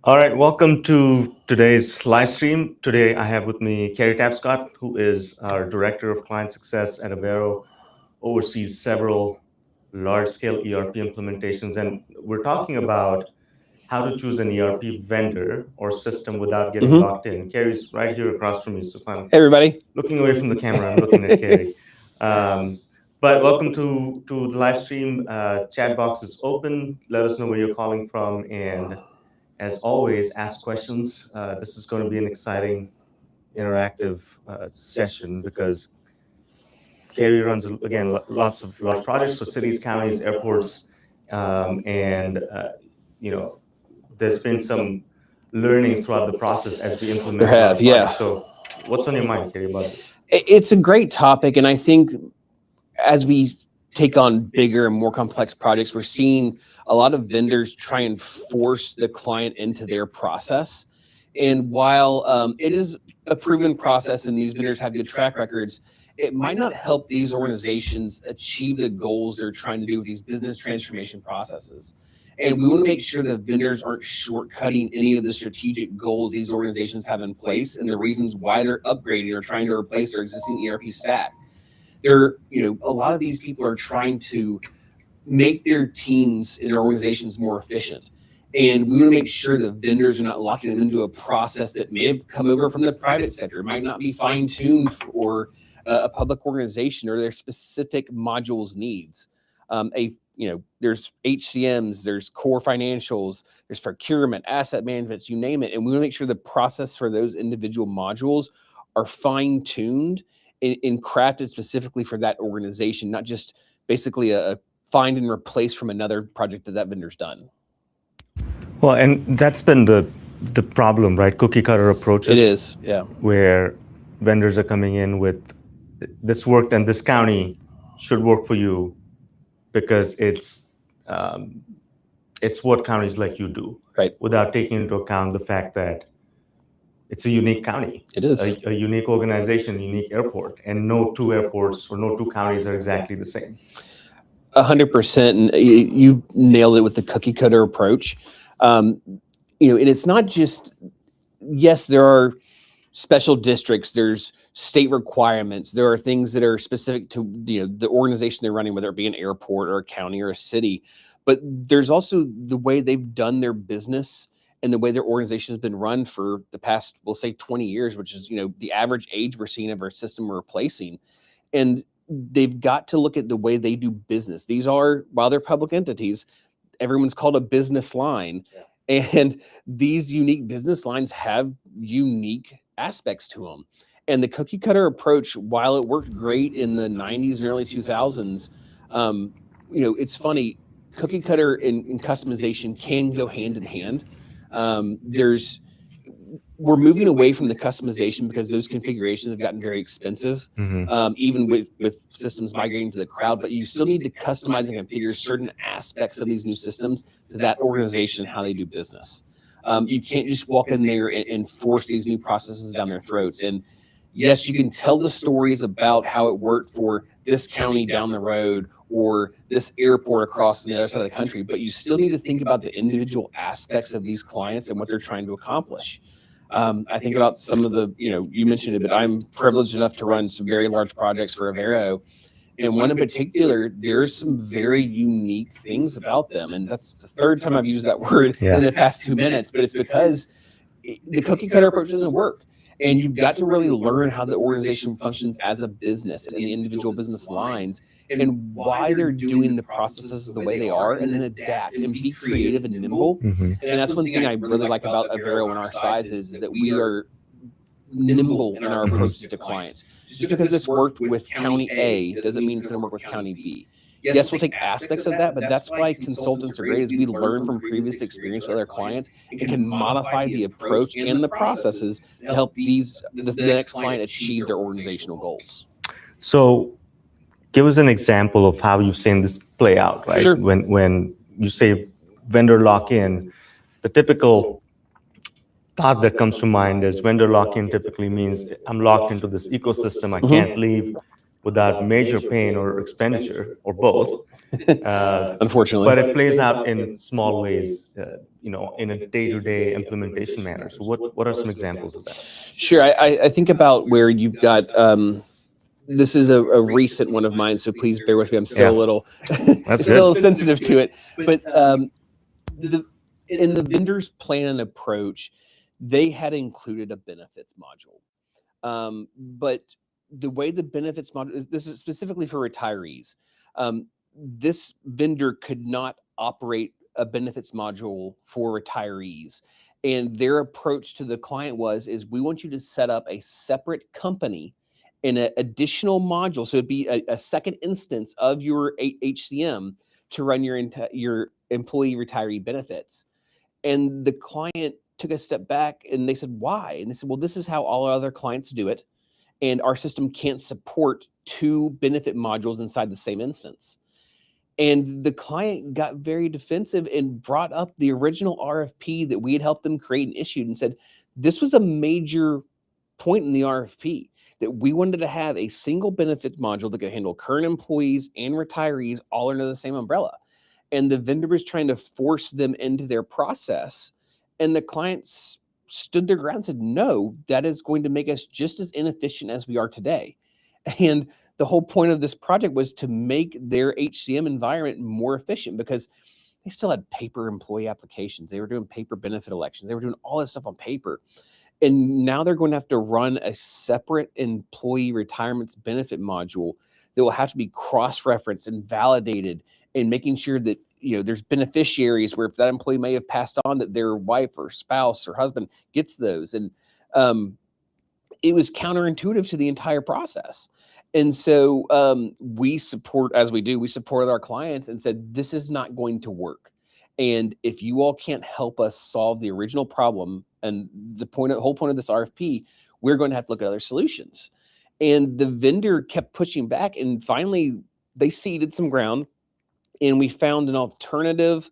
All right, welcome to today's live stream. Today I have with me Cary Tapscott, who is our Director of Client Success at Avero, oversees several large-scale ERP implementations, and we're talking about how to choose an ERP vendor or system without getting Mhm. locked in. Cary's right here across from me, so if I'm Hey, everybody. looking away from the camera, I'm looking at Cary. Um, but welcome to the live stream. Chat box is open. Let us know where you're calling from, and as always, ask questions. This is going to be an exciting, interactive session because Cary runs, again, lots of large projects for cities, counties, airports, and you know, there's been some learnings throughout the process as we There implement a lot have, of yeah. projects. So, what's on your mind, Cary, about this? It's a great topic, and I think as we take on bigger and more complex projects, we're seeing a lot of vendors try and force the client into their process. And while it is a proven process and these vendors have good track records, it might not help these organizations achieve the goals they're trying to do with these business transformation processes. And we want to make sure that vendors aren't shortcutting any of the strategic goals these organizations have in place and the reasons why they're upgrading or trying to replace their existing ERP stack. A lot of these people are trying to make their teams and their organizations more efficient. And we want to make sure that vendors are not locking them into a process that may have come over from the private sector. It might not be fine-tuned for a public organization or their specific modules needs. There's HCMs, there's core financials, there's procurement, asset management, you name it. And we want to make sure the process for those individual modules are fine-tuned and crafted specifically for that organization, not just basically a find and replace from another project that vendor's done. Well, and that's been the problem, right? Cookie cutter approaches. It is, yeah. Where vendors are coming in with this worked and this county should work for you because it's what counties like you do, right? Without taking into account the fact that it's a unique county. It is a unique organization, unique airport, and no two airports or no two counties are exactly the same. 100%, and you nailed it with the cookie cutter approach. And it's not just, yes, there are special districts, there's state requirements, there are things that are specific to the organization they're running, whether it be an airport or a county or a city, but there's also the way they've done their business and the way their organization has been run for the past, we'll say 20 years, which is the average age we're seeing of our system we're replacing. And they've got to look at the way they do business. These are, while they're public entities, everyone's called a business line. Yeah. And these unique business lines have unique aspects to them. And the cookie cutter approach, while it worked great in the 90s and early 2000s, it's funny, cookie cutter and customization can go hand in hand. We're moving away from the customization because those configurations have gotten very expensive, even with systems migrating to the cloud, but you still need to customize and configure certain aspects of these new systems to that organization, how they do business. You can't just walk in there and force these new processes down their throats. And yes, you can tell the stories about how it worked for this county down the road or this airport across the other side of the country, but you still need to think about the individual aspects of these clients and what they're trying to accomplish. I think about some of the, you mentioned it, but I'm privileged enough to run some very large projects for Avero. And one in particular, there's some very unique things about them. And that's the third time I've used that word in the past 2 minutes, but it's because the cookie cutter approach doesn't work. And you've got to really learn how the organization functions as a business and the individual business lines and why they're doing the processes the way they are, and then adapt and be creative and nimble. And that's one thing I really like about Avero and our size is that we are nimble in our approaches to clients. Just because this worked with County A doesn't mean it's going to work with County B. Yes, we'll take aspects of that, but that's why consultants are great, is we learn from previous experience with other clients and can modify the approach and the processes to help the next client achieve their organizational goals. So give us an example of how you've seen this play out, right? Sure. When you say vendor lock-in, the typical thought that comes to mind is vendor lock-in typically means I'm locked into this ecosystem, I can't leave. without major pain or expenditure or both. Unfortunately. But it plays out in small ways, in a day-to-day implementation manner. So what are some examples of that? Sure. I think about where you've got, this is a recent one of mine, so please bear with me. I'm still a little, That's still good. sensitive to it. But the in the vendor's plan and approach, they had included a benefits module. But the way the benefits module, this is specifically for retirees. This vendor could not operate a benefits module for retirees. And their approach to the client is we want you to set up a separate company in an additional module. So it'd be a second instance of your HCM to run your employee retiree benefits. And the client took a step back and they said, why? And they said, well, this is how all other clients do it. And our system can't support two benefit modules inside the same instance. And the client got very defensive and brought up the original RFP that we had helped them create and issued and said, this was a major point in the RFP that we wanted to have a single benefits module that could handle current employees and retirees all under the same umbrella. And the vendor was trying to force them into their process. And the clients stood their ground and said, no, that is going to make us just as inefficient as we are today. And the whole point of this project was to make their HCM environment more efficient because they still had paper employee applications. They were doing paper benefit elections. They were doing all this stuff on paper. And now they're going to have to run a separate employee retirements benefit module that will have to be cross-referenced and validated, and making sure that there's beneficiaries where if that employee may have passed on, that their wife or spouse or husband gets those. And it was counterintuitive to the entire process. And so we supported our clients and said, this is not going to work. And if you all can't help us solve the original problem and the whole point of this RFP, we're going to have to look at other solutions. And the vendor kept pushing back, and finally they ceded some ground, and we found an alternative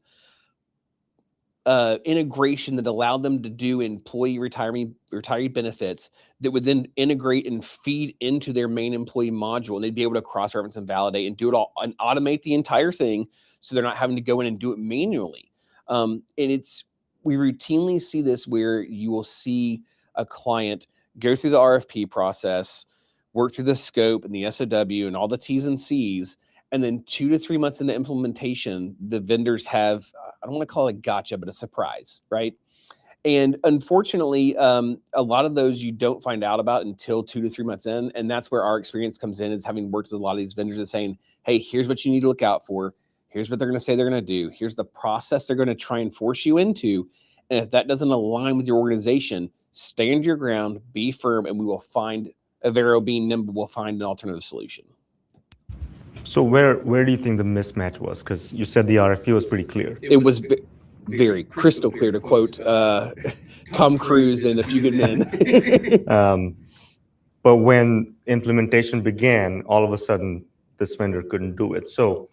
integration that allowed them to do employee retiree benefits that would then integrate and feed into their main employee module, and they'd be able to cross-reference and validate and do it all and automate the entire thing, so they're not having to go in and do it manually. And we routinely see this where you will see a client go through the RFP process, work through the scope and the SOW and all the T's and C's, and then 2 to 3 months into implementation, the vendors have, I don't want to call it a gotcha, but a surprise, right? And unfortunately, a lot of those you don't find out about until 2 to 3 months in. And that's where our experience comes in, is having worked with a lot of these vendors and saying, hey, here's what you need to look out for. Here's what they're going to say they're going to do. Here's the process they're going to try and force you into. And if that doesn't align with your organization, stand your ground, be firm, and we will find, Avero being nimble, will find an alternative solution. So where do you think the mismatch was? Because you said the RFP was pretty clear. It was very crystal clear, to quote Tom Cruise in A Few Good Men. But when implementation began, all of a sudden, this vendor couldn't do it. So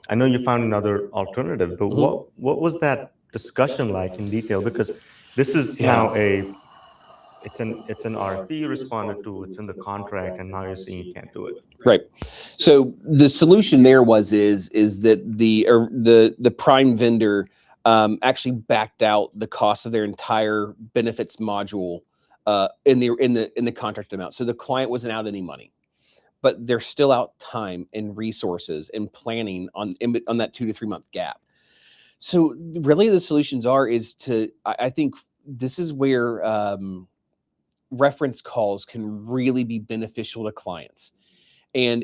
I know you found another alternative, but what was that discussion like in detail? Because this is now it's an RFP you responded to, it's in the contract, and now you're saying you can't do it. Right. So the solution there is that the prime vendor actually backed out the cost of their entire benefits module in the contract amount. So the client wasn't out any money, but they're still out time and resources and planning on that 2 to 3 month gap. So really the solutions I think this is where reference calls can really be beneficial to clients. And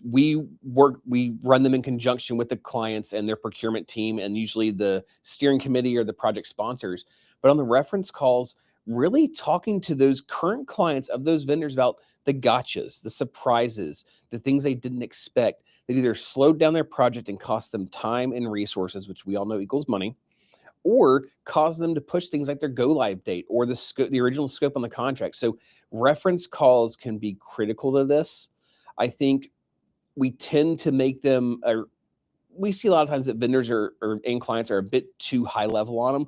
we run them in conjunction with the clients and their procurement team, and usually the steering committee or the project sponsors. But on the reference calls, really talking to those current clients of those vendors about the gotchas, the surprises, the things they didn't expect that either slowed down their project and cost them time and resources, which we all know equals money, or cause them to push things like their go live date or the original scope on the contract. So reference calls can be critical to this. I think we tend to make them, we see a lot of times that vendors and clients are a bit too high level on them.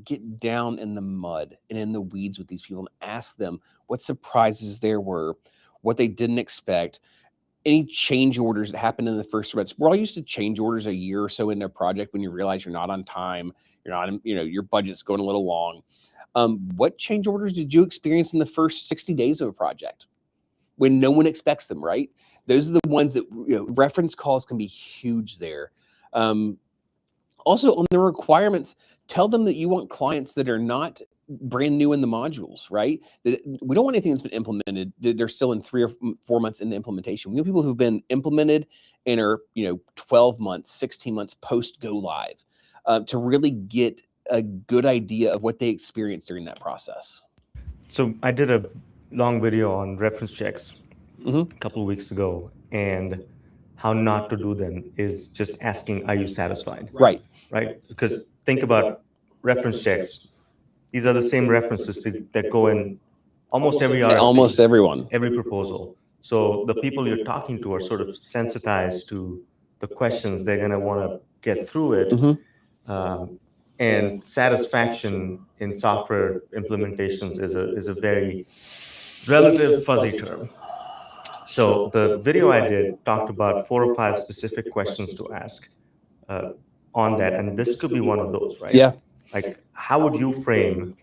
Get down in the mud and in the weeds with these people and ask them what surprises there were, what they didn't expect. any change orders that happen in the first months. We're all used to change orders a year or so into a project when you realize you're not on time, you're not, your budget's going a little long. What change orders did you experience in the first 60 days of a project when no one expects them, right? Those are the ones that, reference calls can be huge there. Also on the requirements, tell them that you want clients that are not brand new in the modules, right? That we don't want anything that's been implemented. They're still in 3 or 4 months into implementation. We want people who've been implemented and are, 12 months, 16 months post go live, to really get a good idea of what they experienced during that process. So I did a long video on reference checks Mm-hmm. a couple of weeks ago, and how not to do them is just asking, "Are you satisfied?" Right. Right? Because think about reference checks. These are the same references that go in almost every RFP, Almost everyone. every proposal. So the people you're talking to are sort of sensitized to the questions. They're going to want to get through it. Mm-hmm. And satisfaction in software implementations is a very relative fuzzy term. So the video I did talked about 4 or 5 specific questions to ask on that, and this could be one of those, right? Yeah. Like, how would you frame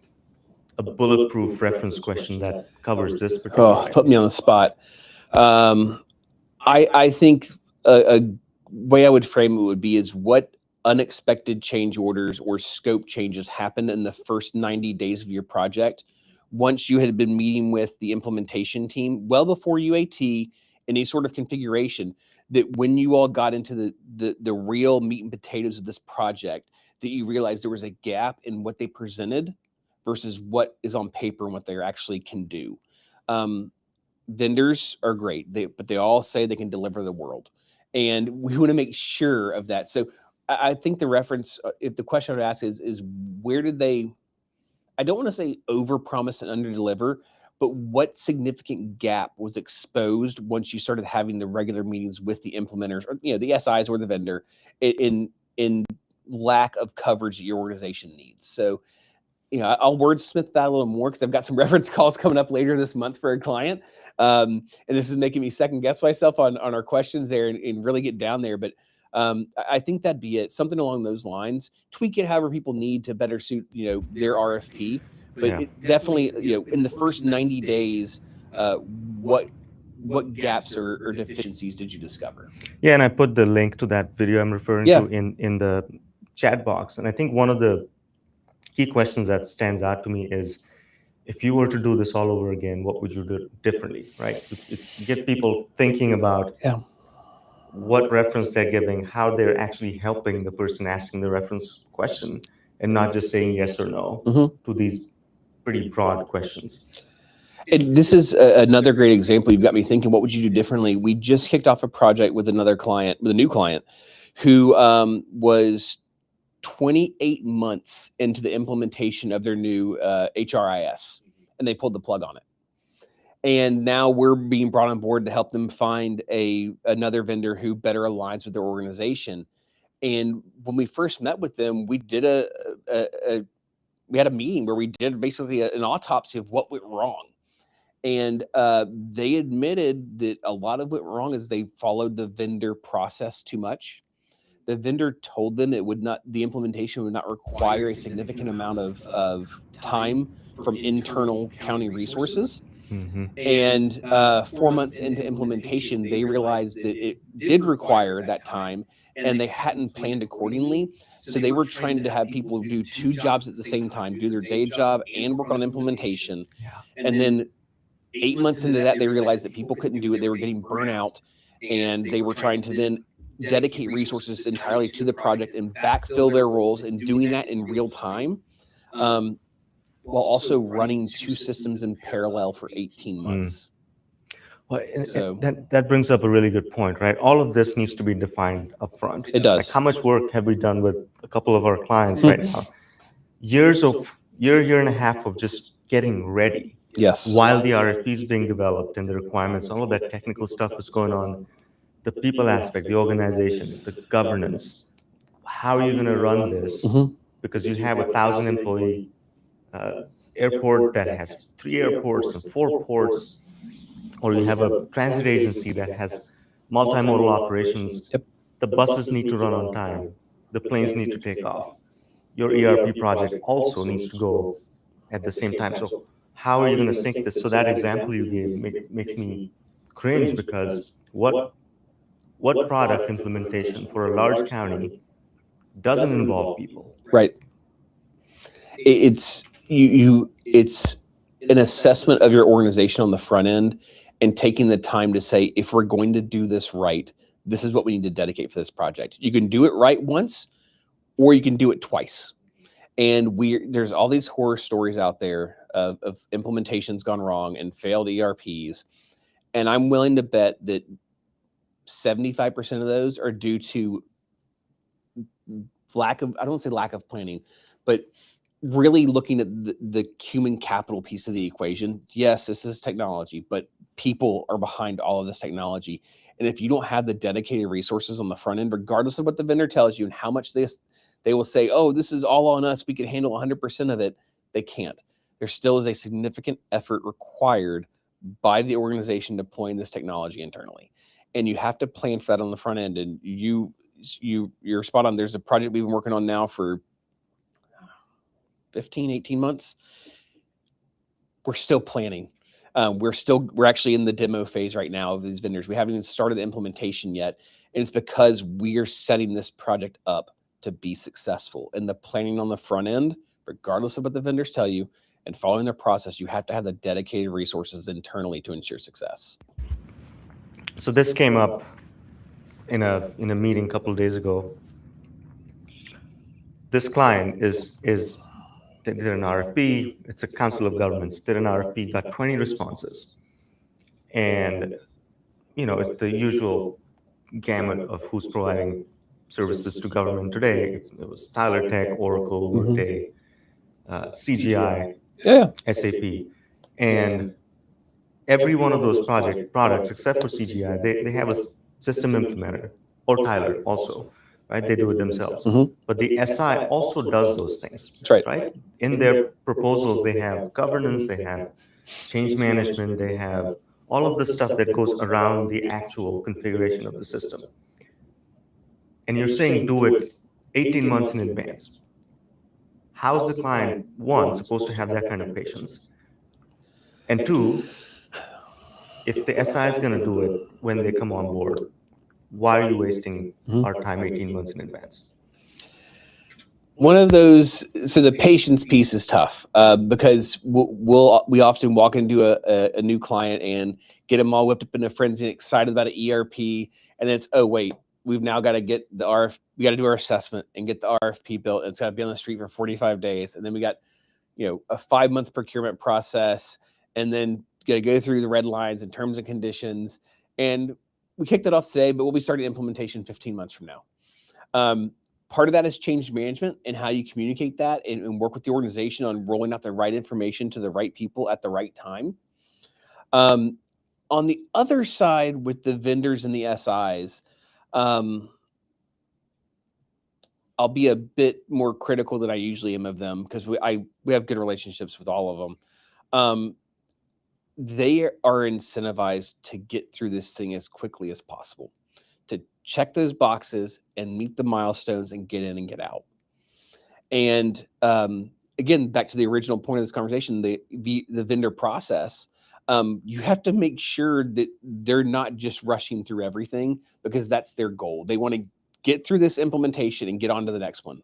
a bulletproof reference question that covers this particular item? Put me on the spot. I think a way I would frame it would be is what unexpected change orders or scope changes happened in the first 90 days of your project once you had been meeting with the implementation team well before UAT, any sort of configuration, that when you all got into the real meat and potatoes of this project, that you realized there was a gap in what they presented versus what is on paper and what they actually can do. Vendors are great, but they all say they can deliver the world. And we want to make sure of that. So I think the reference, if the question I would ask is where did they, I don't want to say overpromise and underdeliver, but what significant gap was exposed once you started having the regular meetings with the implementers, or the SIs or the vendor, in lack of coverage that your organization needs. So, I'll wordsmith that a little more because I've got some reference calls coming up later this month for a client, and this is making me second guess myself on our questions there and really get down there. But I think that'd be it. Something along those lines. Tweak it however people need to better suit their RFP. But it definitely in the first 90 days, what gaps or deficiencies did you discover? Yeah, and I put the link to that video I'm referring to in the chat box. And I think one of the key questions that stands out to me is, if you were to do this all over again, what would you do differently, right? You get people thinking about what reference they're giving, how they're actually helping the person asking the reference question, and not just saying yes or no to these pretty broad questions. And this is another great example. You've got me thinking, what would you do differently? We just kicked off a project with another client, with a new client, who was 28 months into the implementation of their new HRIS, and they pulled the plug on it. And now we're being brought on board to help them find another vendor who better aligns with their organization. And when we first met with them, we did we had a meeting where we did basically an autopsy of what went wrong. And they admitted that a lot of what went wrong is they followed the vendor process too much. The vendor told them the implementation would not require a significant amount of time from internal county resources. Mm-hmm. And 4 months into implementation, they realized that it did require that time and they hadn't planned accordingly. So they were trying to have people do 2 jobs at the same time, do their day job and work on implementation. And then 8 months into that, they realized that people couldn't do it. They were getting burnout, and they were trying to then dedicate resources entirely to the project and backfill their roles, and doing that in real time, while also running 2 systems in parallel for 18 months. Well, that brings up a really good point, right? All of this needs to be defined up front. It does. Like, how much work have we done with a couple of our clients right now? Year and a half of just getting ready. Yes. While the RFP is being developed and the requirements, all of that technical stuff is going on. The people aspect, the organization, the governance. How are you going to run this? Because you have 1,000 employee airport that has 3 airports and 4 ports, or you have a transit agency that has multimodal operations. Yep. The buses need to run on time. The planes need to take off. Your ERP project also needs to go at the same time. So how are you going to sync this? So that example you gave makes me cringe, because what product implementation for a large county doesn't involve people? Right. It's it's an assessment of your organization on the front end and taking the time to say, if we're going to do this right, this is what we need to dedicate for this project. You can do it right once, or you can do it twice. And there's all these horror stories out there of implementations gone wrong and failed ERPs. And I'm willing to bet that 75% of those are due to I don't want to say lack of planning, but really looking at the human capital piece of the equation. Yes, this is technology, but people are behind all of this technology. And if you don't have the dedicated resources on the front end, regardless of what the vendor tells you and how much they will say, oh, this is all on us, we can handle 100% of it, they can't. There still is a significant effort required by the organization deploying this technology internally. And you have to plan for that on the front end. And you're spot on. There's a project we've been working on now for 15, 18 months. We're still planning. We're actually in the demo phase right now of these vendors. We haven't even started the implementation yet. And it's because we are setting this project up to be successful. And the planning on the front end, regardless of what the vendors tell you, and following their process, you have to have the dedicated resources internally to ensure success. So this came up in a meeting a couple of days ago. This client did an RFP. It's a council of governments. Did an RFP, got 20 responses, and it's the usual gamut of who's providing services to government today. It was Tyler Tech, Oracle, Workday, CGI, SAP, and every one of those products, except for CGI, they have a system implementer, or Tyler also, right? They do it themselves. But the SI also does those things. That's right. In their proposals, they have governance, they have change management, they have all of the stuff that goes around the actual configuration of the system. And you're saying do it 18 months in advance. How's the client, one, supposed to have that kind of patience? And two, if the SI is going to do it when they come on board, why are you wasting our time 18 months in advance? One of those, so the patience piece is tough because we often walk into a new client and get them all whipped up in a frenzy and excited about an ERP, and then it's, oh wait, we've now got to get the we got to do our assessment and get the RFP built, and it's got to be on the street for 45 days, and then we got a 5-month procurement process, and then got to go through the red lines and terms and conditions, and we kicked it off today, but we'll be starting implementation 15 months from now. Part of that is change management and how you communicate that and work with the organization on rolling out the right information to the right people at the right time. On the other side, with the vendors and the SIs, I'll be a bit more critical than I usually am of them because we have good relationships with all of them. They are incentivized to get through this thing as quickly as possible, to check those boxes and meet the milestones and get in and get out. And again, back to the original point of this conversation, the vendor process, you have to make sure that they're not just rushing through everything because that's their goal. They want to get through this implementation and get on to the next one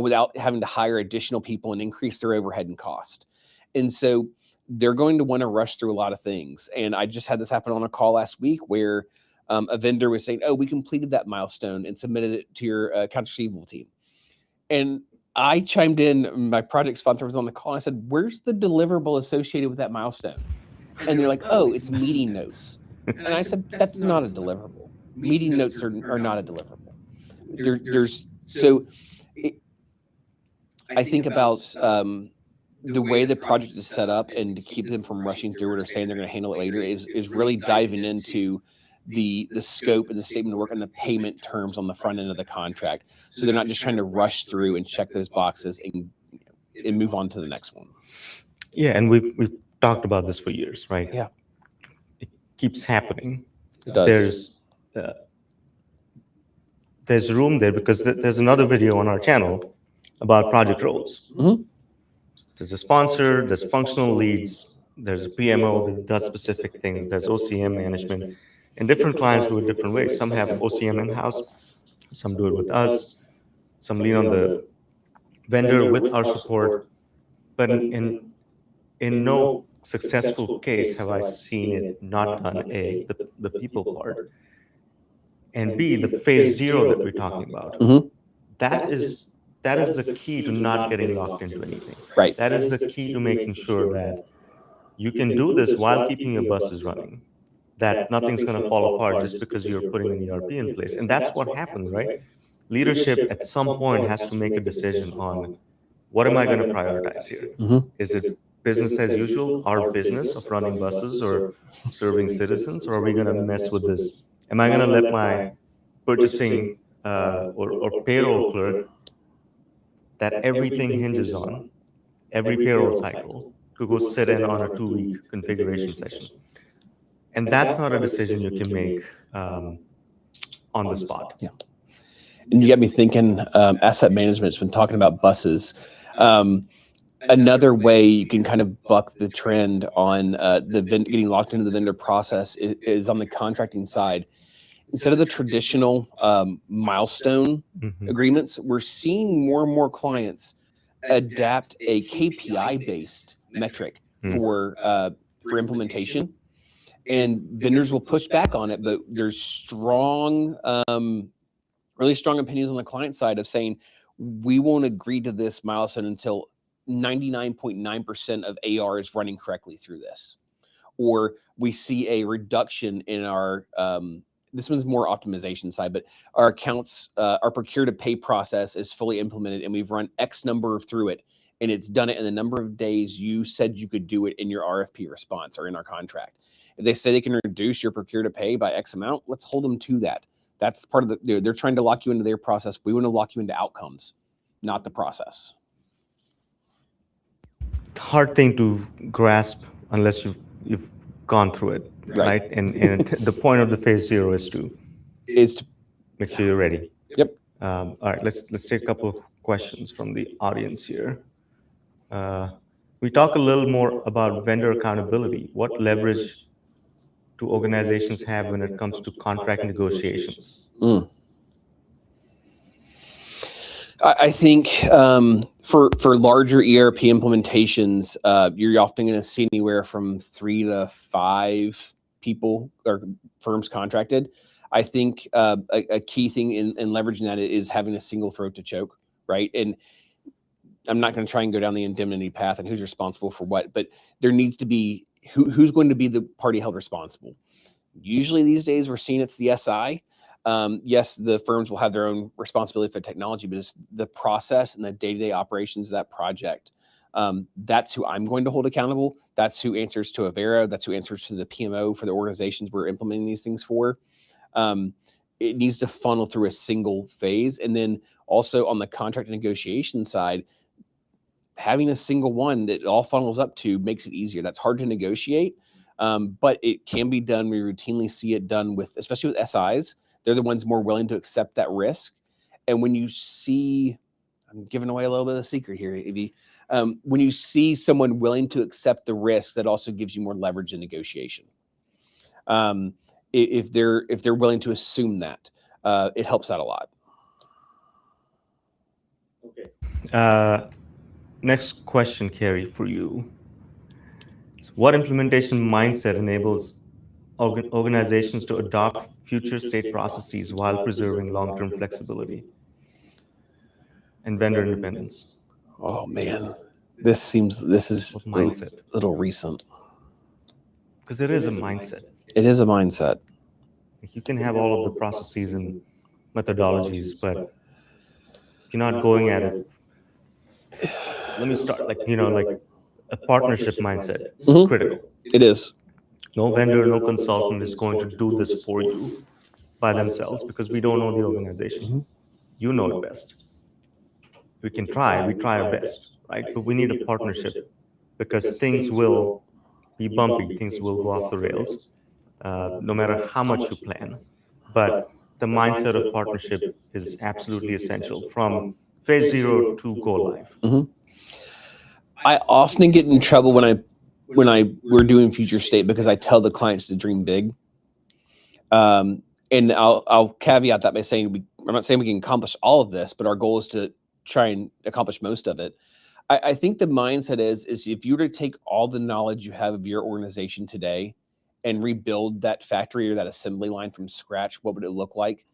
without having to hire additional people and increase their overhead and cost. And so they're going to want to rush through a lot of things. And I just had this happen on a call last week where a vendor was saying, oh, we completed that milestone and submitted it to your accounts receivable team. And I chimed in, my project sponsor was on the call, and I said, where's the deliverable associated with that milestone? And they're like, oh, it's meeting notes. And I said, that's not a deliverable. Meeting notes are not a deliverable. I think about the way the project is set up, and to keep them from rushing through it or saying they're going to handle it later is really diving into the scope and the statement of work and the payment terms on the front end of the contract. So they're not just trying to rush through and check those boxes and move on to the next one. Yeah, and we've talked about this for years, right? Yeah. It keeps happening. It does. There's uh, there's room there because there's another video on our channel about project roles. Mhm. There's a sponsor, there's functional leads, there's a PMO that does specific things, there's OCM management, and different clients do it different ways. Some have OCM in-house, some do it with us, some lean on the vendor with our support, but in no successful case have I seen it not done the people part, and B, the phase zero that we're talking about. Mhm. That is that is the key to not getting locked into anything. Right. That is the key to making sure that you can do this while keeping your buses running. That nothing's going to fall apart just because you're putting an ERP in place. And that's what happens, right? Leadership at some point has to make a decision on what am I going to prioritize here? Mhm. Is it business as usual, our business of running buses or serving citizens, or are we going to mess with this? Am I going to let my purchasing or payroll clerk that everything hinges on, every payroll cycle, to go sit in on a 2-week configuration session? And that's not a decision you can make on the spot. Yeah. And you got me thinking, asset management's been talking about buses. Another way you can kind of buck the trend on getting locked into the vendor process is on the contracting side. Instead of the traditional milestone Mhm. agreements, we're seeing more and more clients adapt a KPI-based metric for implementation. And vendors will push back on it, but there's strong, really strong opinions on the client side of saying, we won't agree to this milestone until 99.9% of AR is running correctly through this. Or we see a reduction in our, this one's more optimization side, but our accounts, our procure to pay process is fully implemented and we've run X number through it and it's done it in the number of days you said you could do it in your RFP response or in our contract. If they say they can reduce your procure to pay by X amount, let's hold them to that. That's part of the, they're trying to lock you into their process. We want to lock you into outcomes, not the process. Hard thing to grasp unless you've gone through it, right? And the point of the phase zero is to make sure you're ready. Yep. All right, let's take a couple of questions from the audience here. We talk a little more about vendor accountability. What leverage do organizations have when it comes to contract negotiations? I think for larger ERP implementations, you're often going to see anywhere from 3 to 5 people or firms contracted. I think a key thing in leveraging that is having a single throat to choke, right? And I'm not going to try and go down the indemnity path and who's responsible for what, but there needs to be who's going to be the party held responsible. Usually these days we're seeing it's the SI. Yes, the firms will have their own responsibility for technology, but it's the process and the day-to-day operations of that project. That's who I'm going to hold accountable. That's who answers to Avera. That's who answers to the PMO for the organizations we're implementing these things for. It needs to funnel through a single phase. And then also on the contract negotiation side, having a single one that it all funnels up to makes it easier. That's hard to negotiate, but it can be done. We routinely see it done with, especially with SIs. They're the ones more willing to accept that risk. And when you see, I'm giving away a little bit of the secret here, Evie. When you see someone willing to accept the risk, that also gives you more leverage in negotiation. If they're willing to assume that, it helps out a lot. Okay. Next question, Cary, for you. What implementation mindset enables organizations to adopt future state processes while preserving long-term flexibility and vendor independence? Oh man, this is What mindset? a little recent. Because it is a mindset. It is a mindset. You can have all of the processes and methodologies, but if you're not going at it, let me start like a partnership mindset is critical. It is. No vendor, no consultant is going to do this for you by themselves because we don't know the organization. You know it best. We try our best, right? But we need a partnership because things will be bumpy, things will go off the rails, no matter how much you plan. but the mindset of partnership is absolutely essential from phase zero to go live. Mhm. I often get in trouble when we're doing future state because I tell the clients to dream big. And I'll caveat that by saying I'm not saying we can accomplish all of this, but our goal is to try and accomplish most of it. I think the mindset is if you were to take all the knowledge you have of your organization today and rebuild that factory or that assembly line from scratch, what would it look like?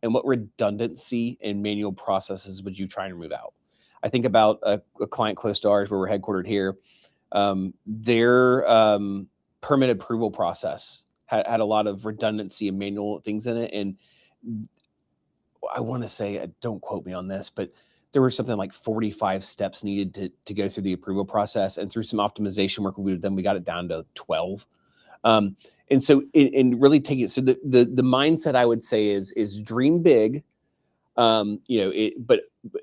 And what redundancy and manual processes would you try and remove out? I think about a client close to ours where we're headquartered here. Their permit approval process had a lot of redundancy and manual things in it. And I want to say, don't quote me on this, but there were something like 45 steps needed to go through the approval process. And through some optimization work we did, we got it down to 12. And so in really taking it, so the mindset I would say is dream big, but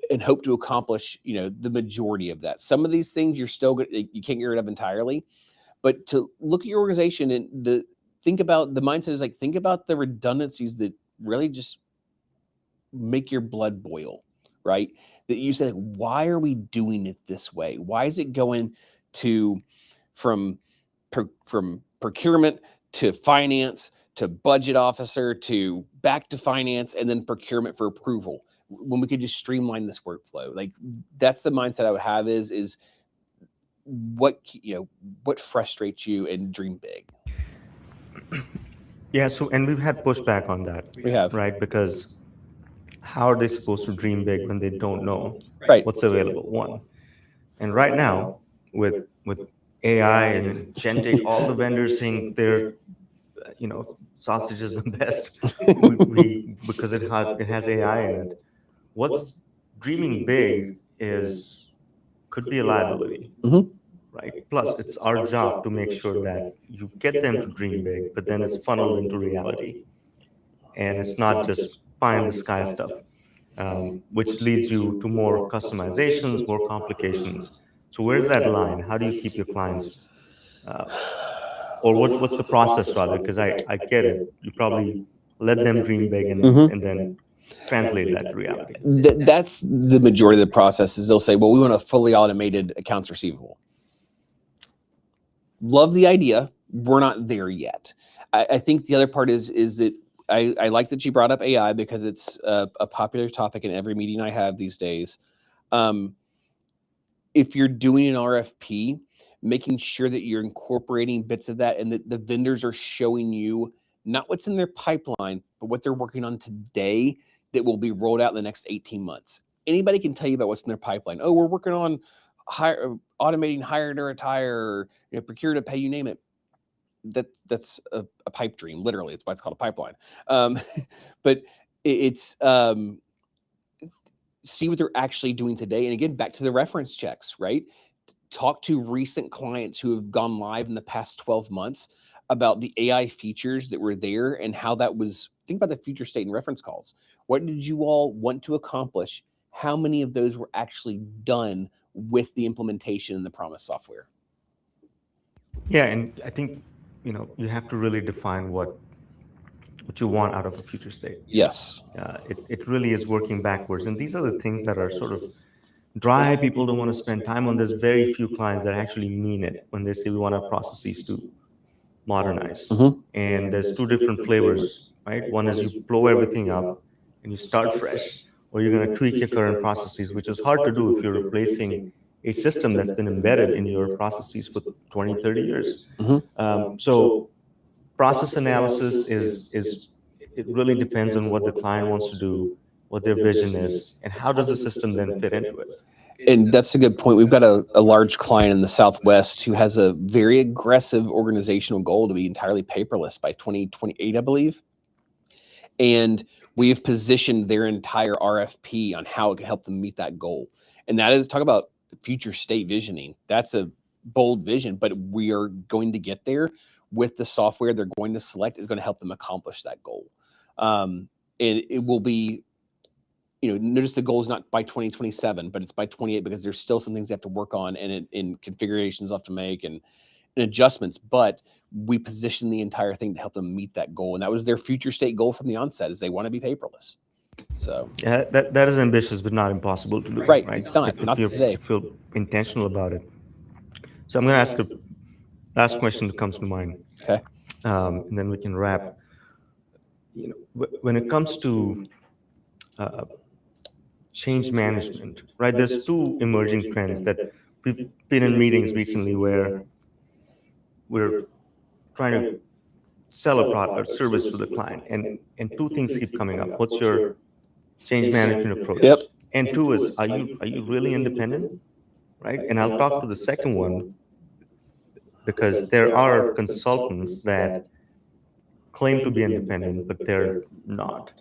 and hope to accomplish, the majority of that. Some of these things you can't get rid of entirely, but to look at your organization and think about the mindset is like, think about the redundancies that really just make your blood boil, right? That you say, why are we doing it this way? Why is it going from procurement to finance to budget officer to back to finance and then procurement for approval when we could just streamline this workflow? Like that's the mindset I would have is what frustrates you and dream big. Yeah, so and we've had pushback on that, We have. right? Because how are they supposed to dream big when they don't know Right. what's available? One. And right now, with AI and Gentic, all the vendors saying their sausage is the best, because it has AI in it. What's dreaming big could be a liability, Mhm. right? Plus, it's our job to make sure that you get them to dream big, but then it's funneled into reality, and it's not just pie in the sky stuff, which leads you to more customizations, more complications. So where's that line? How do you keep your clients, or what's the process rather? Because I get it. You probably let them dream big and then translate that to reality. That's the majority of the process is they'll say, well, we want a fully automated accounts receivable. Love the idea. We're not there yet. I think the other part is that I like that you brought up AI because it's a popular topic in every meeting I have these days. If you're doing an RFP, making sure that you're incorporating bits of that and that the vendors are showing you not what's in their pipeline, but what they're working on today that will be rolled out in the next 18 months. Anybody can tell you about what's in their pipeline. Oh, we're working on automating hire to retire, or, procure to pay, you name it. That's a pipe dream, literally. It's why it's called a pipeline. But it's see what they're actually doing today. And again, back to the reference checks, right? Talk to recent clients who have gone live in the past 12 months about the AI features that were there and how that was. Think about the future state and reference calls. What did you all want to accomplish? How many of those were actually done with the implementation in the promise software? Yeah, and I think you have to really define what you want out of a future state. Yes. It really is working backwards, and these are the things that are sort of dry. People don't want to spend time on. There's very few clients that actually mean it when they say we want our processes to modernize. Mhm. And there's two different flavors, right? One is you blow everything up and you start fresh, or you're going to tweak your current processes, which is hard to do if you're replacing a system that's been embedded in your processes for 20, 30 years. Mhm. So process analysis is it really depends on what the client wants to do, what their vision is, and how does the system then fit into it. And that's a good point. We've got a large client in the Southwest who has a very aggressive organizational goal to be entirely paperless by 2028, I believe. And we have positioned their entire RFP on how it can help them meet that goal. And that is, talk about future state visioning. That's a bold vision, but we are going to get there with the software they're going to select is going to help them accomplish that goal. And it will be, notice the goal is not by 2027, but it's by 28 because there's still some things they have to work on and configurations they have to make. And and adjustments, but we position the entire thing to help them meet that goal. And that was their future state goal from the onset, is they want to be paperless. So Yeah, that is ambitious, but not impossible to do, right, right? it's not today. If you're intentional about it. So I'm going to ask a last question that comes to mind, Okay. and then we can wrap. When it comes to uh, change management, right? There's two emerging trends that we've been in meetings recently where we're trying to sell a product or service to the client, and two things keep coming up. What's your change management approach? Yep. And two is, are you really independent, right? And I'll talk to the second one because there are consultants that claim to be independent, but they're not.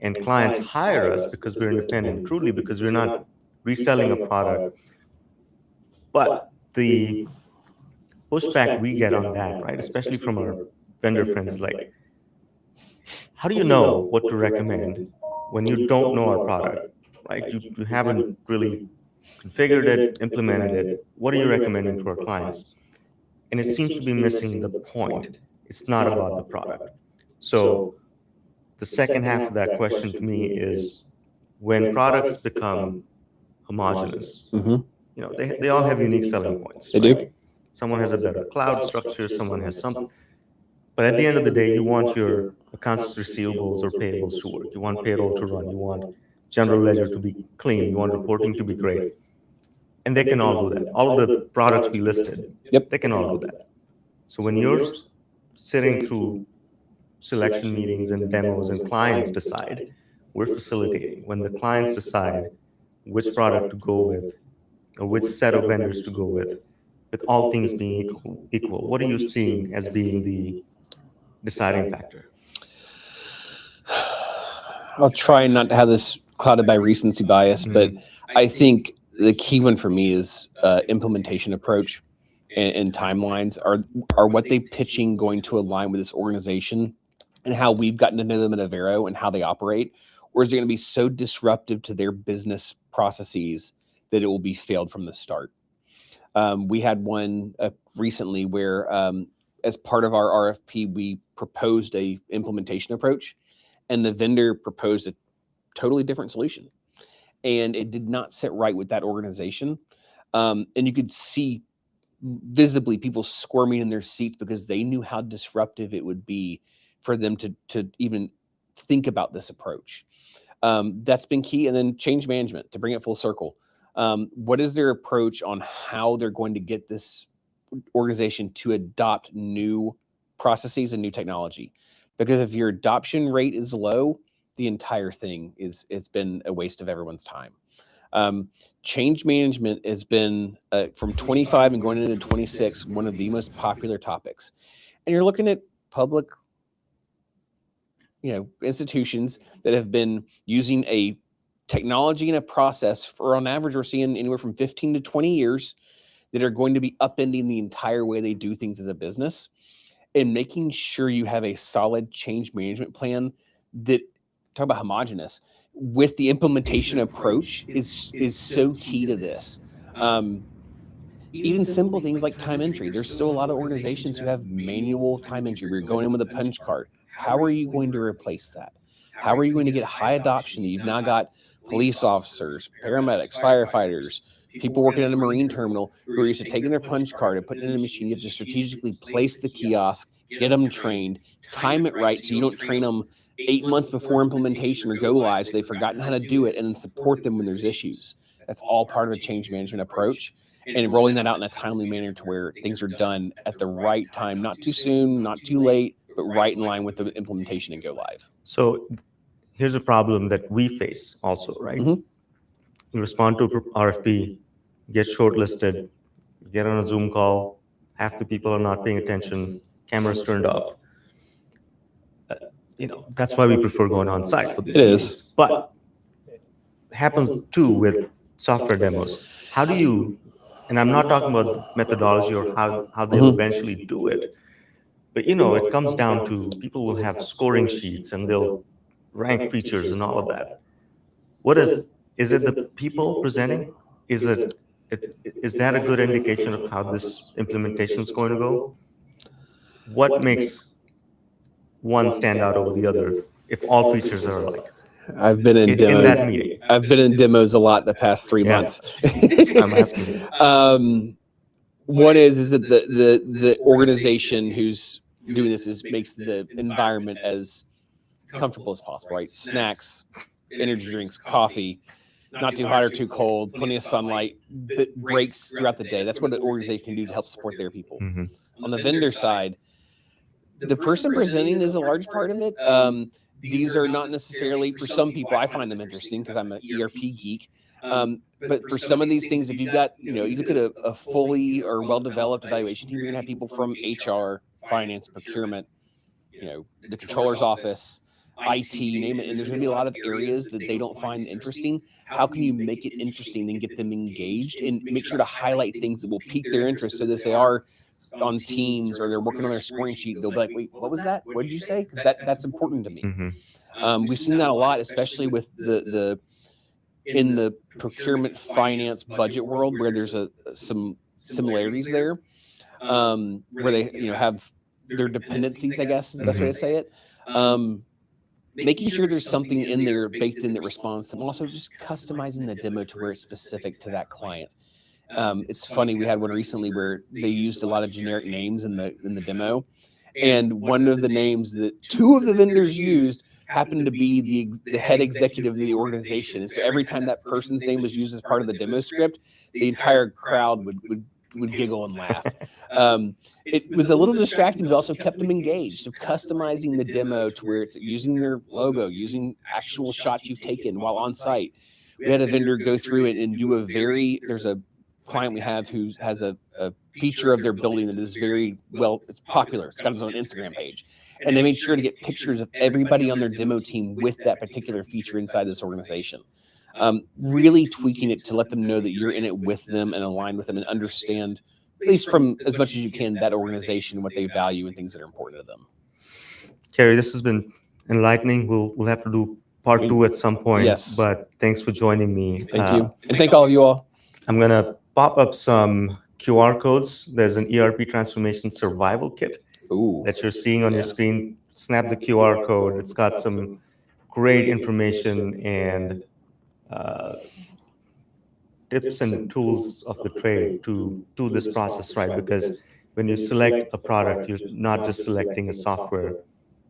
And clients hire us because we're independent, truly because we're not reselling a product. But the pushback we get on that, right, especially from our vendor friends, like, how do you know what to recommend when you don't know our product, right? You haven't really configured it, implemented it. What are you recommending to our clients? And it seems to be missing the point. It's not about the product. So the second half of that question to me is, when products become homogenous, Mm-hmm. they all have unique selling points. They Right? do. Someone has a better cloud structure, someone has something. But at the end of the day, you want your accounts receivables or payables to work. You want payroll to run. You want general ledger to be clean. You want reporting to be great. And they can all do that. All of the products we listed, Yep. they can all do that. So when you're sitting through selection meetings and demos and clients decide, we're facilitating. When the clients decide which product to go with or which set of vendors to go with all things being equal, what are you seeing as being the deciding factor? I'll try not to have this clouded by recency bias, but I think the key one for me is implementation approach and timelines. Are what they pitching going to align with this organization and how we've gotten to know them at Avero and how they operate? Or is it going to be so disruptive to their business processes that it will be failed from the start? We had one recently where, as part of our RFP, we proposed a implementation approach, and the vendor proposed a totally different solution, and it did not sit right with that organization. And you could see visibly people squirming in their seats because they knew how disruptive it would be for them to even think about this approach. That's been key. And then change management, to bring it full circle. What is their approach on how they're going to get this organization to adopt new processes and new technology? Because if your adoption rate is low, the entire thing it's been a waste of everyone's time. Change management has been from 25 and going into 26 one of the most popular topics. And you're looking at public, institutions that have been using a technology and a process for, on average, we're seeing anywhere from 15 to 20 years, that are going to be upending the entire way they do things as a business, and making sure you have a solid change management plan that, talk about homogenous, with the implementation approach is so key to this. Even simple things like time entry. There's still a lot of organizations who have manual time entry where you're going in with a punch card. How are you going to replace that? How are you going to get high adoption? You've now got police officers, paramedics, firefighters, people working in a marine terminal who are used to taking their punch card and putting it in a machine. You have to strategically place the kiosk, get them trained, time it right so you don't train them 8 months before implementation or go live so they've forgotten how to do it, and then support them when there's issues. That's all part of a change management approach, and rolling that out in a timely manner to where things are done at the right time, not too soon, not too late, but right in line with the implementation and go live. So here's a problem that we face also, right? Mhm. You respond to RFP, get shortlisted, get on a Zoom call, half the people are not paying attention, cameras turned off. That's why we prefer going on site for these It meetings. is. But it happens too with software demos. How do you, and I'm not talking about the methodology or how they'll eventually do it, but it comes down to people will have scoring sheets and they'll rank features and all of that. Is it the people presenting? Is it is that a good indication of how this implementation is going to go? What makes one stand out over the other if all features are alike I've been in demos. in that meeting? I've been in demos a lot the past 3 Yeah, months. that's what I'm asking you. One is that the organization who's doing this makes the environment as comfortable as possible, right? Snacks, energy drinks, coffee, not too hot or too cold, plenty of sunlight, breaks throughout the day. That's what an organization can do to help support their people. Mhm. On the vendor side, the person presenting is a large part of it. These are not necessarily, for some people, I find them interesting because I'm an ERP geek. But for some of these things, if you've got, you look at a fully or well-developed evaluation team, you're gonna have people from HR, finance, procurement, the controller's office, IT, you name it. And there's gonna be a lot of areas that they don't find interesting. How can you make it interesting and get them engaged and make sure to highlight things that will pique their interest so that if they are on teams or they're working on their scoring sheet, they'll be like, wait, what was that? What did you say? Because that's important to me. Mhm. We've seen that a lot, especially with the in the procurement finance budget world where there's some similarities there, where they have their dependencies, I guess is the best way to say it. Making sure there's something in there baked in that responds to them. Also just customizing the demo to where it's specific to that client. It's funny, we had one recently where they used a lot of generic names in the demo, and one of the names that two of the vendors used happened to be the head executive of the organization. And so every time that person's name was used as part of the demo script, the entire crowd would giggle and laugh. It was a little distracting, but also kept them engaged. So customizing the demo to where it's using their logo, using actual shots you've taken while on site. We had a vendor go through it and do there's a client we have who has a feature of their building that is very it's popular. It's got its own Instagram page. And they made sure to get pictures of everybody on their demo team with that particular feature inside this organization. Really tweaking it to let them know that you're in it with them and aligned with them and understand, at least from as much as you can, that organization, what they value and things that are important to them. Cary, this has been enlightening. We'll have to do part 2 at some point. Yes. But thanks for joining me. Thank you. And thank all of you all. I'm going to pop up some QR codes. There's an ERP transformation survival kit that you're seeing on your screen. Snap the QR code. It's got some great information and tips and tools of the trade to do this process right. Because when you select a product, you're not just selecting a software.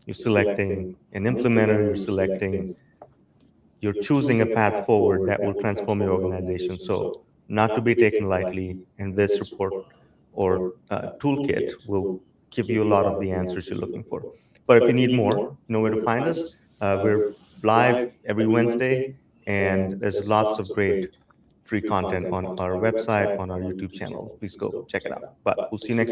You're selecting an implementer. You're choosing a path forward that will transform your organization. So not to be taken lightly. And this report or toolkit will give you a lot of the answers you're looking for. But if you need more, you know where to find us. We're live every Wednesday, and there's lots of great free content on our website, on our YouTube channel. Please go check it out. But we'll see you next time.